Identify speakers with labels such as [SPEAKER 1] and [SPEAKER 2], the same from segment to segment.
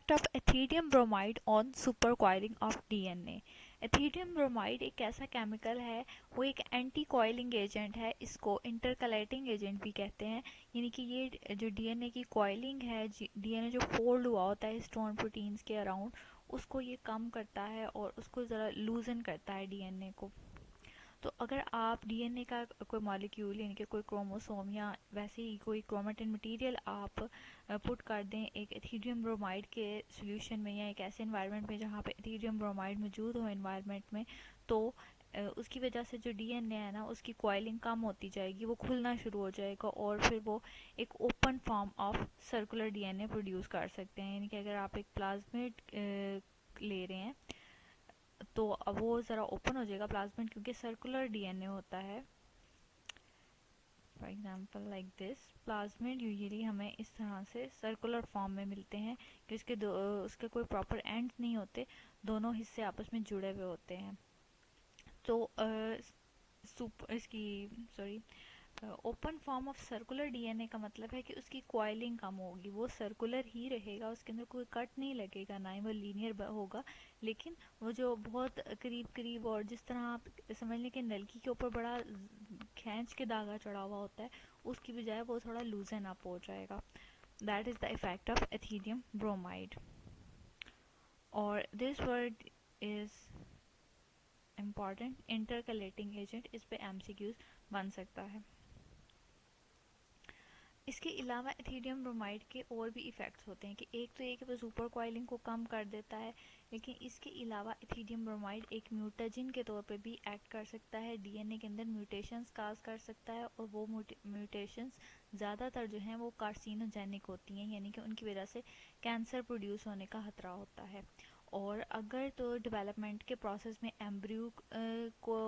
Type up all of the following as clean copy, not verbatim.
[SPEAKER 1] Effect of ethidium bromide on super coiling of DNA. Ethidium bromide एक ऐसा chemical है, वो एक एंटी कॉइलिंग एजेंट है, इसको इंटरकलेटिंग एजेंट भी कहते हैं। यानी कि ये जो डीएनए की कॉइलिंग है, डीएनए जो फोल्ड हुआ होता है हिस्टोन प्रोटीन्स के अराउंड, उसको ये कम करता है और उसको ज़रा लूजन करता है डीएनए को। तो अगर आप डीएनए का कोई मॉलिक्यूल यानी कि कोई क्रोमोसोम या वैसे ही कोई क्रोमेटिन मटेरियल आप पुट कर दें एक एथिडियम ब्रोमाइड के सॉल्यूशन में या एक ऐसे एनवायरनमेंट में जहाँ पे एथिडियम ब्रोमाइड मौजूद हो एनवायरनमेंट में, तो उसकी वजह से जो डीएनए है ना, उसकी कॉइलिंग कम होती जाएगी, वो खुलना शुरू हो जाएगा और फिर वो एक open form of circular DNA produce कर सकते हैं। यानी कि अगर आप एक प्लाज्मिड ले रहे हैं तो अब वो ज़रा ओपन हो जाएगा प्लाज्मिड, क्योंकि सर्कुलर डीएनए होता है। For example like this, plasmid usually हमें इस तरह से सर्कुलर फॉर्म में मिलते हैं कि उसके कोई प्रॉपर एंड नहीं होते, दोनों हिस्से आपस में जुड़े हुए होते हैं। तो इसकी sorry open form of circular DNA का मतलब है कि उसकी कॉइलिंग कम होगी, वो सर्कुलर ही रहेगा, उसके अंदर कोई कट नहीं लगेगा, ना ही वो लीनियर होगा। लेकिन वो जो बहुत करीब करीब, और जिस तरह आप समझ लें कि नलकी के ऊपर बड़ा खींच के धागा चढ़ा हुआ होता है, उसकी बजाय वो थोड़ा लूजन अप हो जाएगा। That is the effect of ethidium bromide. और this word is important, intercalating agent, इस पे एमसीक्यूज बन सकता है। इसके अलावा एथिडियम ब्रोमाइड के और भी इफ़ेक्ट्स होते हैं कि एक तो ये कि वो सुपर कॉइलिंग को कम कर देता है, लेकिन इसके अलावा एथिडियम ब्रोमाइड एक म्यूटाजिन के तौर पे भी एक्ट कर सकता है, डीएनए के अंदर म्यूटेशंस काज कर सकता है, और वो म्यूटेशंस ज़्यादातर जो हैं वो कार्सिनोजेनिक होती हैं, यानी कि उनकी वजह से कैंसर प्रोड्यूस होने का खतरा होता है। और अगर तो डेवलपमेंट के प्रोसेस में एम्ब्रियो को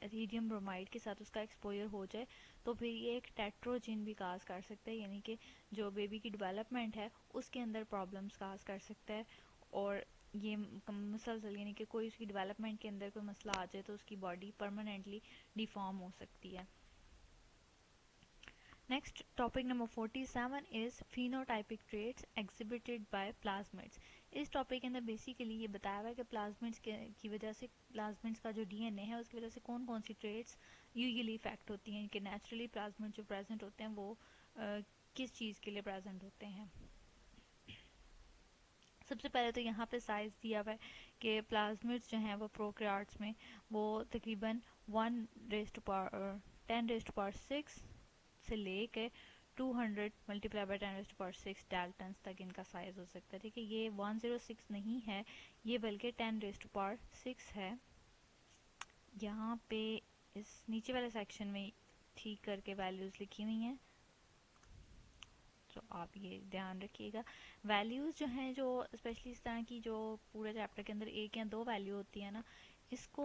[SPEAKER 1] एथिडियम ब्रोमाइड के साथ उसका एक्सपोजर हो जाए, तो फिर ये एक टेट्रोजिन भी काज कर सकता है, यानी कि जो बेबी की डेवलपमेंट है उसके अंदर प्रॉब्लम्स काज कर सकता है। और ये मुसलसल यानी कि कोई उसकी डेवलपमेंट के अंदर कोई मसला आ जाए तो उसकी बॉडी परमानेंटली डिफॉर्म हो सकती है। Next topic number 47 is phenotypic traits exhibited by plasmids. इस टॉपिक के अंदर बेसिकली ये बताया हुआ है कि प्लाज्मिड्स की वजह से, प्लाज्मिड्स का जो डीएनए है उसकी वजह से कौन कौन सी ट्रेट्स यूजुअली इफेक्ट होती हैं, कि नेचुरली प्लाज्मिड जो प्रेजेंट होते हैं वो किस चीज़ के लिए प्रेजेंट होते हैं। सबसे पहले तो यहाँ पे साइज दिया हुआ है कि प्लाज्मिड्स जो हैं वो प्रोकैरियोट्स में वो तकरीबन 10⁻6 से लेके 200 मल्टीप्लाई बाई 10⁻6 डाल्टन्स तक इनका साइज हो सकता है। ठीक है, ये 106 नहीं है, ये बल्कि 10⁻6 है। यहाँ पे इस नीचे वाले सेक्शन में ठीक करके वैल्यूज़ लिखी हुई हैं, तो आप ये ध्यान रखिएगा। वैल्यूज़ जो हैं, जो स्पेशली इस तरह की जो पूरे चैप्टर के अंदर एक या दो वैल्यू होती है ना, इसको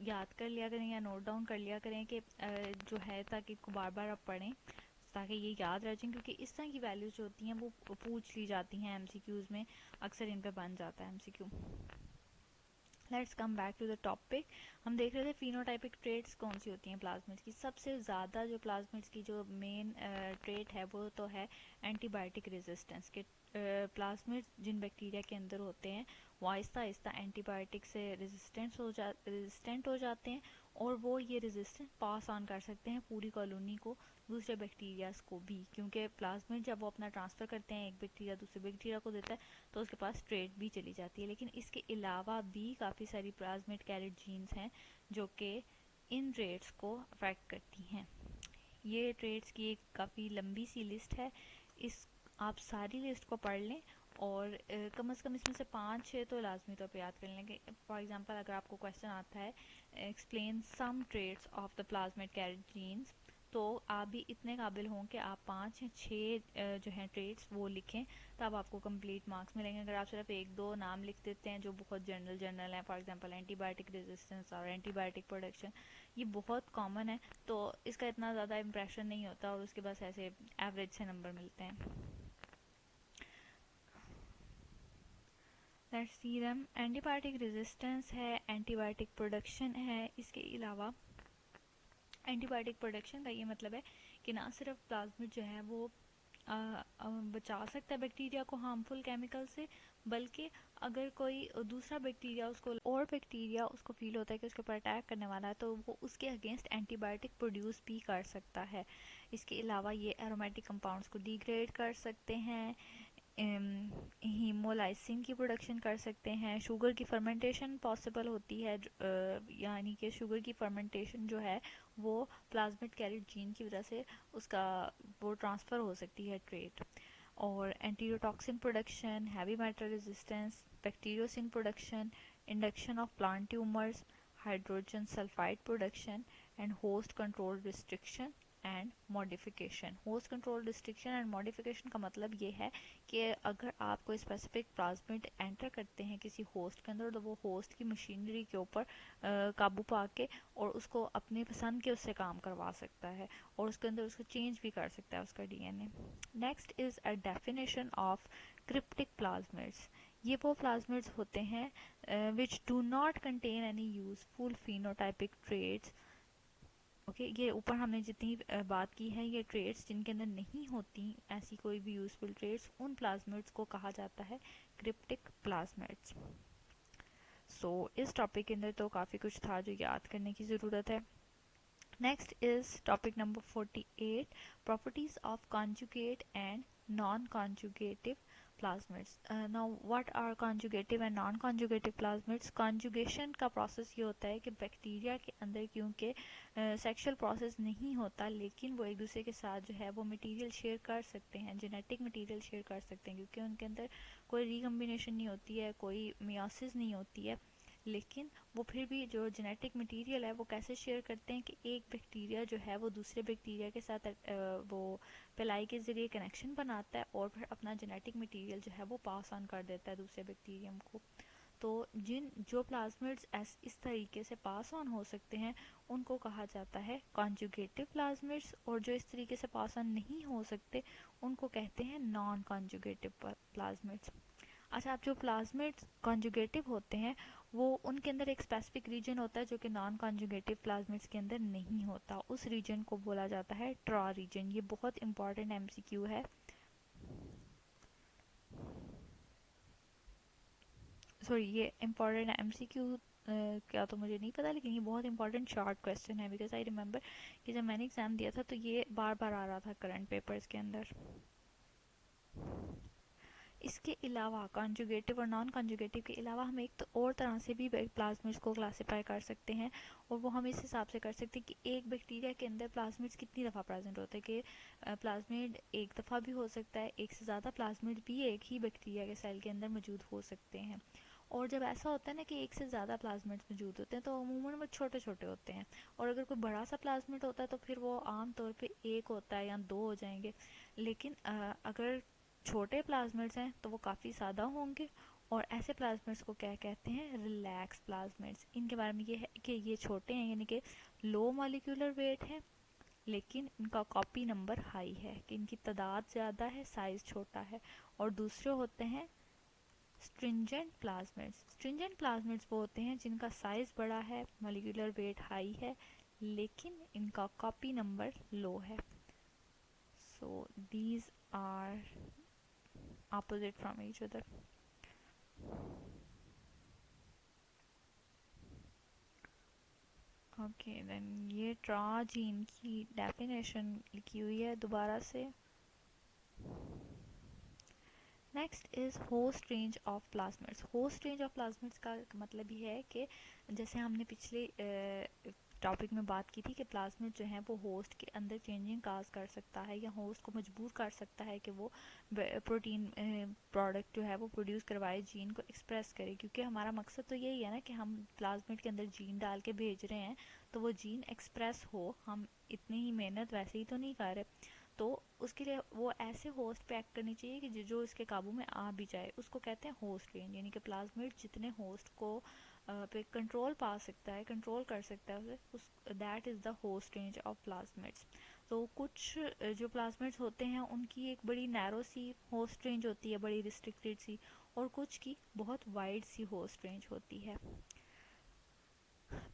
[SPEAKER 1] याद कर लिया करें या नोट डाउन कर लिया करें कि जो है, ताकि इसको बार बार आप पढ़ें, ताकि ये याद रह जाए, क्योंकि इस तरह की वैल्यूज़ जो होती हैं वो पूछ ली जाती हैं एमसीक्यूज़ में, अक्सर इन पे बन जाता है MCQ. Let's come back to the topic. हम देख रहे थे फिनोटाइपिक ट्रेट्स कौन सी होती हैं प्लाज्मिड्स की। सबसे ज़्यादा जो प्लाज्मिड्स की जो मेन ट्रेट है वो तो है एंटीबायोटिक रेजिस्टेंस के। प्लाज्मिड्स जिन बैक्टीरिया के अंदर होते हैं वो आहिस्ता आहिस्ता एंटीबायोटिक से रेजिस्टेंट हो जाते हैं, और वो ये रेजिस्टेंस पास ऑन कर सकते हैं पूरी कॉलोनी को, दूसरे बैक्टीरियाज को भी, क्योंकि प्लाज्मिड जब वो अपना ट्रांसफ़र करते हैं एक बैक्टीरिया दूसरे बैक्टीरिया को देता है तो उसके पास ट्रेट भी चली जाती है। लेकिन इसके अलावा भी काफ़ी सारी प्लाज्मिड कैरिड जीन्स हैं जो कि इन ट्रेट्स को अफेक्ट करती हैं। ये ट्रेट्स की एक काफ़ी लंबी सी लिस्ट है, इस आप सारी लिस्ट को पढ़ लें, और कम से कम इसमें से 5-6 तो लाजमी तौर पे याद कर लेंगे। फॉर एग्जांपल अगर आपको क्वेश्चन आता है explain some traits of the plasmid carried genes, तो आप भी इतने काबिल हों कि आप 5 या 6 जो हैं ट्रेट्स वो लिखें, तब आपको कंप्लीट मार्क्स मिलेंगे। अगर आप सिर्फ एक दो नाम लिख देते हैं जो बहुत जनरल हैं, फॉर एग्जांपल एंटीबायोटिक रेजिस्टेंस और एंटीबायोटिक प्रोडक्शन, ये बहुत कॉमन है, तो इसका इतना ज़्यादा इम्प्रेशन नहीं होता और उसके बस ऐसे एवरेज से नंबर मिलते हैं। Let's see them. Antibiotic resistance है, एंटीबायोटिक प्रोडक्शन है। इसके अलावा एंटीबायोटिक प्रोडक्शन का ये मतलब है कि ना सिर्फ प्लाज्मिड जो है वो बचा सकता है बैक्टीरिया को हार्मफुल केमिकल से, बल्कि अगर कोई दूसरा बैक्टीरिया उसको फील होता है कि उसके ऊपर अटैक करने वाला है, तो वो उसके अगेंस्ट एंटीबायोटिक प्रोड्यूस भी कर सकता है। इसके अलावा ये एरोमेटिक कंपाउंड्स को डिग्रेड कर सकते हैं, हीमोलाइसिन की प्रोडक्शन कर सकते हैं, शुगर की फर्मेंटेशन पॉसिबल होती है, यानी कि शुगर की फर्मेंटेशन जो है वो प्लाज्मिड कैरियर जीन की वजह से उसका वो ट्रांसफ़र हो सकती है ट्रेट। और enterotoxin production, heavy metal resistance, bacteriocin production, induction of plant tumours, hydrogen sulphide production and host control restriction and modification. Host control restriction and modification का मतलब ये है कि अगर आप कोई स्पेसिफिक प्लाज्मिड एंटर करते हैं किसी होस्ट के अंदर, तो वो होस्ट की मशीनरी के ऊपर काबू पा के और उसको अपनी पसंद के उससे काम करवा सकता है, और उसके अंदर उसको चेंज भी कर सकता है उसका DNA. Next is a definition of cryptic plasmids. ये वो प्लाज्मिड्स होते हैं which do not contain any useful phenotypic traits. Okay, ये ऊपर हमने जितनी बात की है, ये ट्रेड्स जिनके अंदर नहीं होती ऐसी कोई भी यूजफुल ट्रेड्स, उन प्लाज्मिड्स को कहा जाता है क्रिप्टिक प्लाज्मिड्स। सो इस टॉपिक के अंदर तो काफ़ी कुछ था जो याद करने की ज़रूरत है। Next is topic number 48, properties of conjugate and non conjugative plasmids. Now what are conjugative and non conjugative plasmids? Conjugation का प्रोसेस ये होता है कि बैक्टीरिया के अंदर क्योंकि सेक्सुअल प्रोसेस नहीं होता, लेकिन वो एक दूसरे के साथ जो है वो मटेरियल शेयर कर सकते हैं, जेनेटिक मटेरियल शेयर कर सकते हैं, क्योंकि उनके अंदर कोई रिकम्बिनेशन नहीं होती है, कोई मियोसिस नहीं होती है। लेकिन वो फिर भी जो जेनेटिक मटेरियल है वो कैसे शेयर करते हैं कि एक बैक्टीरिया जो है वो दूसरे बैक्टीरिया के साथ वो पिलाई के ज़रिए कनेक्शन बनाता है और फिर अपना जेनेटिक मटेरियल जो है वो पास ऑन कर देता है दूसरे बैक्टीरियम को। तो जो प्लाज्मिड्स इस तरीके से पास ऑन हो सकते हैं उनको कहा जाता है कॉन्जुगेटिव प्लाज्मिड्स, और जो इस तरीके से पास ऑन नहीं हो सकते उनको कहते हैं नॉन कॉन्जुगेटिव प्लाज्मिड्स। अच्छा, अब जो प्लाज्मिड्स कॉन्जुगेटिव होते हैं वो उनके अंदर एक स्पेसिफिक रीजन होता है जो कि नॉन कॉन्जुगेटिव प्लाज्मिड्स के अंदर नहीं होता। उस रीजन को बोला जाता है ट्रा रीजन। ये बहुत इंपॉर्टेंट एमसीक्यू है। सॉरी, ये इम्पॉर्टेंट एमसीक्यू क्या तो मुझे नहीं पता, लेकिन ये बहुत इंपॉर्टेंट शॉर्ट क्वेश्चन है, बिकॉज आई रिमेंबर कि जब मैंने एग्ज़ाम दिया था तो ये बार बार आ रहा था करंट पेपर्स के अंदर। इसके अलावा कॉन्जुगेटिव और नॉन कॉन्जुगेटिव के अलावा हम एक तो और तरह से भी प्लाज्मिड्स को क्लासिफाई कर सकते हैं, और वो हम इस हिसाब से कर सकते हैं कि एक बैक्टीरिया के अंदर प्लाज्मिड्स कितनी दफ़ा प्रेजेंट होते हैं, कि प्लाज्मिड एक दफ़ा भी हो सकता है, एक से ज़्यादा प्लाज्मिड भी एक ही बैक्टीरिया के सेल के अंदर मौजूद हो सकते हैं। और जब ऐसा होता है ना कि एक से ज़्यादा प्लाज्मिड्स मौजूद होते हैं तो अमूमन वो छोटे छोटे होते हैं, और अगर कोई बड़ा सा प्लाज्मिड होता है तो फिर वो आम तौर पे एक होता है या दो हो जाएंगे। लेकिन अगर छोटे प्लाज्मिड्स हैं तो वो काफ़ी ज़्यादा होंगे, और ऐसे प्लाज्मिड्स को क्या कहते हैं? Relax plasmids. इनके बारे में ये है कि ये छोटे हैं, यानी कि लो मॉलिक्यूलर वेट है, लेकिन इनका कॉपी नंबर हाई है, कि इनकी तादाद ज़्यादा है, साइज़ छोटा है। और दूसरे होते हैं स्ट्रिंजेंट प्लाज्मिड्स। स्ट्रिंजेंट प्लाज्मिड्स वो होते हैं जिनका साइज़ बड़ा है, मॉलिक्यूलर वेट हाई है, लेकिन इनका कॉपी नंबर लो है। So these are opposite from each other. Okay then ये ट्रा जीन की डेफिनेशन लिखी हुई है दोबारा से। Next is host range of plasmids. Host range of plasmids का मतलब ये है कि जैसे हमने पिछले टॉपिक में बात की थी कि प्लाज्मिड जो है वो होस्ट के अंदर चेंजिंग काज कर सकता है, या होस्ट को मजबूर कर सकता है कि वो प्रोटीन प्रोडक्ट जो है वो प्रोड्यूस करवाए, जीन को एक्सप्रेस करे, क्योंकि हमारा मकसद तो यही है ना कि हम प्लाज्मिड के अंदर जीन डाल के भेज रहे हैं तो वो जीन एक्सप्रेस हो। हम इतनी ही मेहनत वैसे ही तो नहीं कर रहे, तो उसके लिए वो ऐसे होस्ट पे एक्ट करनी चाहिए कि जो इसके काबू में आ भी जाए। उसको कहते हैं होस्ट रेंज, यानी कि प्लाज्मिड जितने होस्ट को पे कंट्रोल पा सकता है, कंट्रोल कर सकता है उसे, उस that is the host range of plasmids. तो कुछ जो प्लाज्मिड्स होते हैं उनकी एक बड़ी नैरो सी होस्ट रेंज होती है, बड़ी रिस्ट्रिक्टेड सी, और कुछ की बहुत वाइड सी होस्ट रेंज होती है।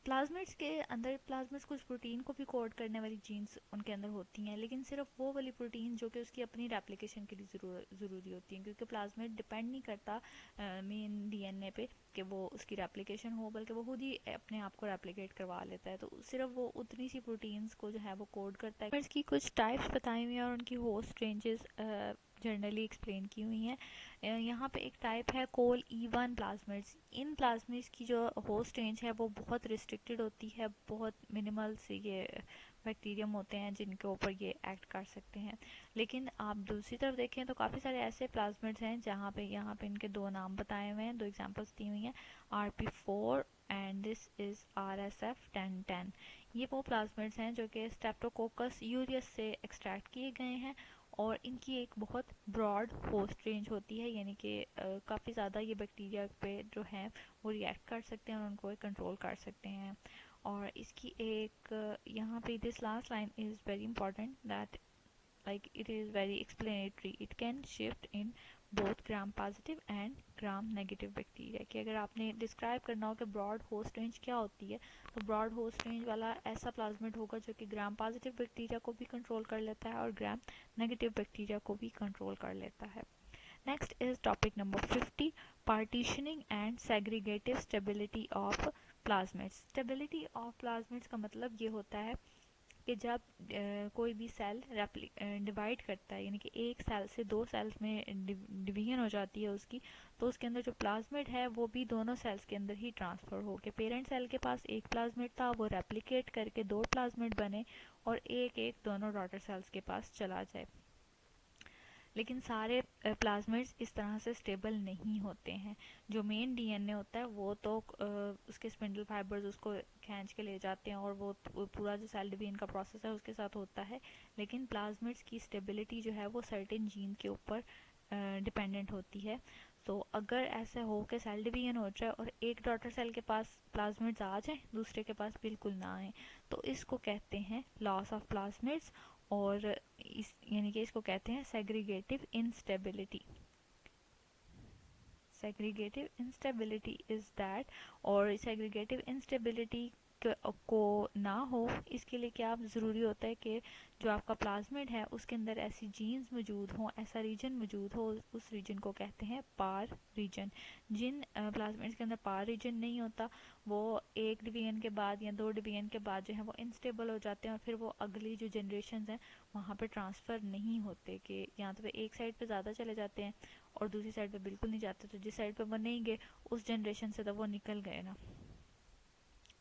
[SPEAKER 1] प्लाज्मिड्स के अंदर प्लाज्मिड्स कुछ प्रोटीन को भी कोड करने वाली जीन्स उनके अंदर होती हैं, लेकिन सिर्फ वो वाली प्रोटीन जो कि उसकी अपनी रेप्लिकेशन के लिए ज़रूरी होती हैं, क्योंकि प्लाज्मिड डिपेंड नहीं करता मेन डीएनए पे कि वो उसकी रेप्लिकेशन हो, बल्कि वो खुद ही अपने आप को रेप्लिकेट करवा लेता है। तो सिर्फ वो उतनी सी प्रोटीन्स को जो है वो कोड करता है। इसकी कुछ टाइप्स बताई हुई हैं और उनकी होस्ट रेंजेस जनरली एक्सप्लेन की हुई हैं। यहाँ पे एक टाइप है कोल E1 प्लाज्मिड्स। इन प्लाज्मिड्स की जो होस्ट रेंज है वो बहुत रिस्ट्रिक्टेड होती है, बहुत मिनिमल से ये बैक्टीरियम होते हैं जिनके ऊपर ये एक्ट कर सकते हैं। लेकिन आप दूसरी तरफ देखें तो काफ़ी सारे ऐसे प्लाज्मिड्स हैं जहाँ पे यहाँ पे इनके दो नाम बताए हुए हैं, दो एग्जांपल्स दी हुई हैं, RP4 and this is RSF1010। ये वो प्लाज्मिड्स हैं जो कि स्ट्रेप्टोकोकस यूरियस से एक्सट्रैक्ट किए गए हैं और इनकी एक बहुत ब्रॉड होस्ट रेंज होती है, यानी कि काफ़ी ज़्यादा ये बैक्टीरिया पे जो है वो रिएक्ट कर सकते हैं और उनको कंट्रोल कर सकते हैं। और इसकी एक यहाँ पे this last line is very important that like it is very explanatory, it can shift in both gram positive and gram negative bacteria। कि अगर आपने डिस्क्राइब करना हो कि ब्रॉड होस्ट रेंज क्या होती है, तो ब्रॉड होस्ट रेंज वाला ऐसा प्लाज्मिड होगा जो कि ग्राम पॉजिटिव बैक्टीरिया को भी कंट्रोल कर लेता है और ग्राम नेगेटिव बैक्टीरिया को भी कंट्रोल कर लेता है। Next is topic number 50, partitioning and segregative stability of plasmids. Stability of plasmids का मतलब ये होता है कि जब कोई भी सेल डिवाइड करता है, यानी कि एक सेल से दो सेल्स में डिवीजन हो जाती है उसकी, तो उसके अंदर जो प्लाज्मिड है वो भी दोनों सेल्स के अंदर ही ट्रांसफ़र हो के पेरेंट सेल के पास एक प्लाज्मिड था, वो रेप्लिकेट करके दो प्लाज्मिड बने और एक एक दोनों डॉटर सेल्स के पास चला जाए। लेकिन सारे प्लाज्मिड्स इस तरह से स्टेबल नहीं होते हैं। जो मेन डीएनए होता है वो तो उसके स्पिंडल फाइबर्स उसको खींच के ले जाते हैं और वो पूरा जो सेल डिवीजन का प्रोसेस है उसके साथ होता है, लेकिन प्लाज्मिड्स की स्टेबिलिटी जो है वो सर्टेन जीन के ऊपर डिपेंडेंट होती है। तो अगर ऐसा हो कि सेल डिवीजन हो जाए और एक डॉटर सेल के पास प्लाज्मिड्स आ जाए, दूसरे के पास बिल्कुल ना आए, तो इसको कहते हैं लॉस ऑफ प्लाज्मिड्स, और इस यानी कि इसको कहते हैं सेग्रीगेटिव इंस्टेबिलिटी। सेग्रीगेटिव इंस्टेबिलिटी इज दैट, और सेग्रीगेटिव इंस्टेबिलिटी को ना हो इसके लिए क्या ज़रूरी होता है कि जो आपका प्लाज्मिड है उसके अंदर ऐसी जीन्स मौजूद हों, ऐसा रीजन मौजूद हो, उस रीजन को कहते हैं पार रीजन। जिन प्लाज्मिड्स के अंदर पार रीजन नहीं होता वो एक डिवीजन के बाद या दो डिवीजन के बाद जो है वो इनस्टेबल हो जाते हैं और फिर वो अगली जो जनरेशन हैं वहाँ पे ट्रांसफ़र नहीं होते, कि या तो एक साइड पे ज़्यादा चले जाते हैं और दूसरी साइड पे बिल्कुल नहीं जाते, तो जिस साइड पे वो नहीं गए उस जनरेशन से तो वो निकल गए ना।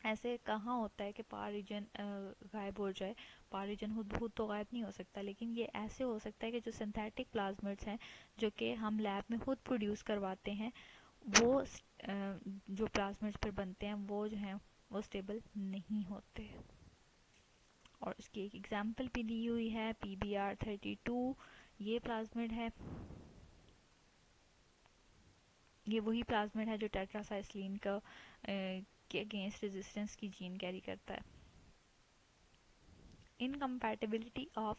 [SPEAKER 1] ऐसे कहाँ होता है कि पार रीजन गायब हो जाए? पार रीजन खुद ब खुद तो गायब नहीं हो सकता, लेकिन ये ऐसे हो सकता है कि जो सिंथेटिक प्लाज्मिड्स हैं जो कि हम लैब में खुद प्रोड्यूस करवाते हैं, वो जो प्लाज्मिड्स पर बनते हैं वो जो हैं वो स्टेबल नहीं होते। और इसकी एक एग्जांपल भी दी हुई है, PBr32। ये प्लाज्मिड है, ये वही प्लाज्मिड है जो टेट्रासाइक्लिन का के अगेंस्ट रेजिस्टेंस की जीन कैरी करता है। Incompatibility of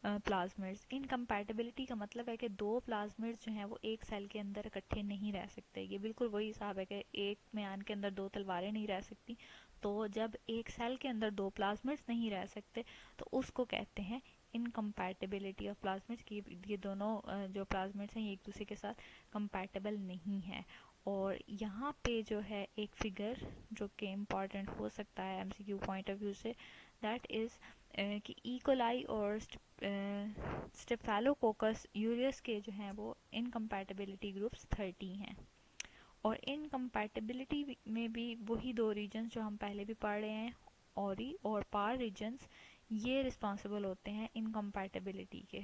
[SPEAKER 1] plasmids. इनकम्पैटिबिलिटी का मतलब है कि दो प्लाज्मिड्स जो हैं वो एक सेल के अंदर इकट्ठे नहीं रह सकते। ये बिल्कुल वही हिसाब है कि एक म्यान के अंदर दो तलवारें नहीं रह सकती। तो जब एक सेल के अंदर दो प्लाज्मिड्स नहीं रह सकते तो उसको कहते हैं इनकम्पैटिबिलिटी ऑफ प्लाज्मिड्स की ये दोनों जो प्लाज्मिड्स हैं ये एक दूसरे के साथ कंपैटिबल नहीं है। और यहाँ पे जो है एक फिगर जो कि इम्पॉर्टेंट हो सकता है MCQ पॉइंट ऑफ व्यू से, दैट इज़ कि इकोलाई और स्टेफेलोकोकस यूरियस के जो हैं वो इनकम्पैटिबिलिटी ग्रुप्स 30 हैं। और इनकम्पैटिबिलिटी में भी वही दो रीजन्स जो हम पहले भी पढ़ रहे हैं, ऑरी और पार रीजन्स, ये रिस्पॉन्सिबल होते हैं इनकम्पैटिबिलिटी के।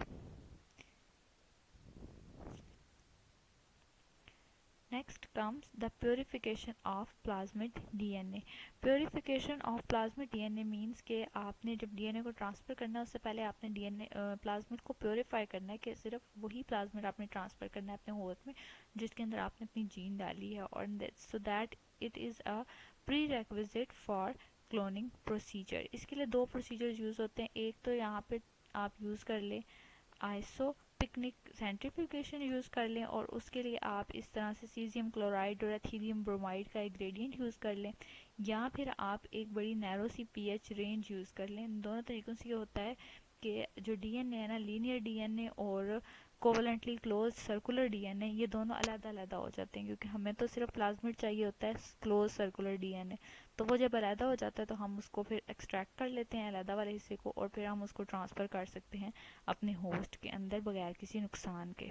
[SPEAKER 1] Next comes the purification of plasmid DNA. Purification of plasmid DNA means कि आपने जब DNA को ट्रांसफ़र करना है उससे पहले आपने DNA प्लाज्मिड को प्योरीफाई करना है, कि सिर्फ वही प्लाज्मिड आपने ट्रांसफ़र करना है अपने होस्ट में जिसके अंदर आपने अपनी जीन डाली है, और so that it is a pre requisite for cloning procedure. इसके लिए दो प्रोसीजर यूज़ होते हैं। एक तो यहाँ पे आप यूज़ कर लें आइसो पिकनिक सेंट्रीफ्यूगेशन यूज़ कर लें और उसके लिए आप इस तरह से सीजियम क्लोराइड और एथीलियम ब्रोमाइड का एक ग्रेडियंट यूज़ कर लें, या फिर आप एक बड़ी नैरो सी पीएच रेंज यूज़ कर लें। इन दोनों तरीक़ों से ये होता है कि जो डीएनए है ना, लीनियर डीएनए और कोवलेंटली क्लोज सर्कुलर डीएनए, ये दोनों अलग-अलग हो जाते हैं, क्योंकि हमें तो सिर्फ प्लाज्मिड चाहिए होता है क्लोज सर्कुलर डीएनए। तो वो जब अलग हो जाता है तो हम उसको फिर एक्सट्रैक्ट कर लेते हैं अलग वाले हिस्से को, और फिर हम उसको ट्रांसफ़र कर सकते हैं अपने होस्ट के अंदर बगैर किसी नुकसान के।